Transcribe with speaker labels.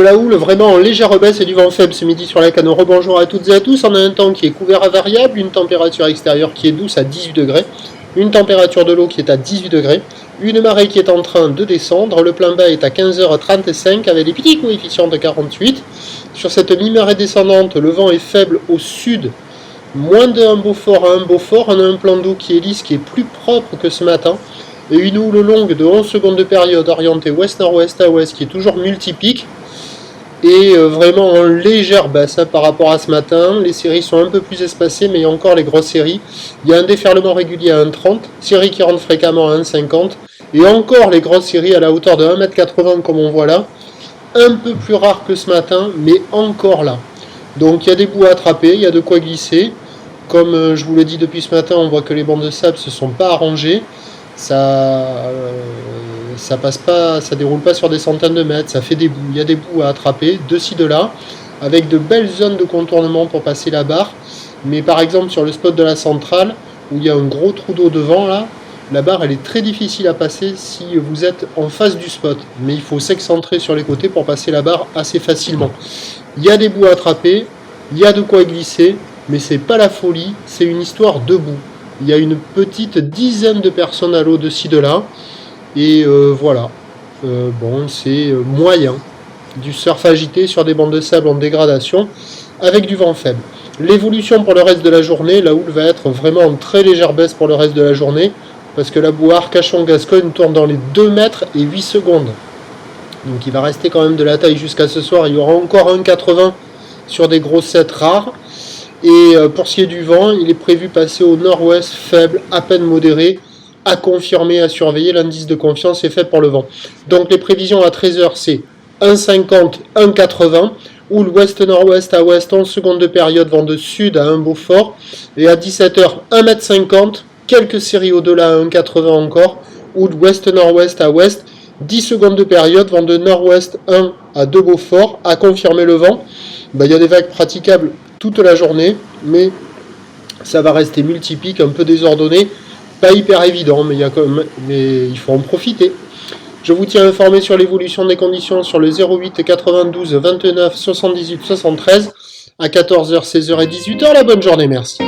Speaker 1: la houle vraiment en légère baisse et du vent faible ce midi sur la Canne. Rebonjour à toutes et à tous. On a un temps qui est couvert à variable, une température extérieure qui est douce à 18 degrés, une température de l'eau qui est à 18 degrés, une marée qui est en train de descendre. Le plein bas est à 15h35 avec des petits coefficients de 48. Sur cette mi-marée descendante, le vent est faible au sud, moins d'un Beaufort à un Beaufort. On a un plan d'eau qui est lisse, qui est plus propre que ce matin. Et une houle longue de 11 secondes de période orientée ouest-nord-ouest à ouest qui est toujours multipique. Et vraiment en légère baisse par rapport à ce matin. Les séries sont un peu plus espacées, mais il y a encore les grosses séries. Il y a un déferlement régulier à 1,30, série qui rentre fréquemment à 1,50, et encore les grosses séries à la hauteur de 1,80 m comme on voit là. Un peu plus rare que ce matin, mais encore là. Donc il y a des bouts à attraper, il y a de quoi glisser. Comme je vous l'ai dit depuis ce matin, on voit que les bancs de sable ne se sont pas arrangés. Ça passe pas, ça déroule pas sur des centaines de mètres, ça fait des bouts, il y a des bouts à attraper, de ci, de là, avec de belles zones de contournement pour passer la barre. Mais par exemple sur le spot de la centrale, où il y a un gros trou d'eau devant là, la barre elle est très difficile à passer si vous êtes en face du spot. Mais il faut s'excentrer sur les côtés pour passer la barre assez facilement. Il y a des bouts à attraper, il y a de quoi glisser, mais c'est pas la folie, c'est une histoire de bouts. Il y a une petite dizaine de personnes à l'eau de ci, de là. Et voilà. Bon, c'est moyen. Du surf agité sur des bancs de sable en dégradation avec du vent faible. L'évolution pour le reste de la journée, la houle va être vraiment en très légère baisse pour le reste de la journée. Parce que la boue Arcachon-Gascogne tourne dans les 2 mètres et 8 secondes. Donc il va rester quand même de la taille jusqu'à ce soir. Il y aura encore 1,80 sur des grossettes rares. Et pour ce qui est du vent, il est prévu passer au nord-ouest faible, à peine modéré, à confirmer, à surveiller. L'indice de confiance est fait pour le vent. Donc les prévisions à 13h, c'est 1,50, 1,80, ou l'ouest-nord-ouest à ouest, 11 secondes de période, vent de sud à un Beaufort. Et à 17h, 1,50 m, quelques séries au-delà à 1,80 encore, ou l'ouest-nord-ouest à ouest, 10 secondes de période, vent de nord-ouest 1 à 2 Beaufort, à confirmer le vent. Il y a des vagues praticables toute la journée, mais ça va rester multipique, un peu désordonné, pas hyper évident, mais il faut en profiter. Je vous tiens informé sur l'évolution des conditions sur le 08 92 29 78 73 à 14h, 16h et 18h. La bonne journée, merci.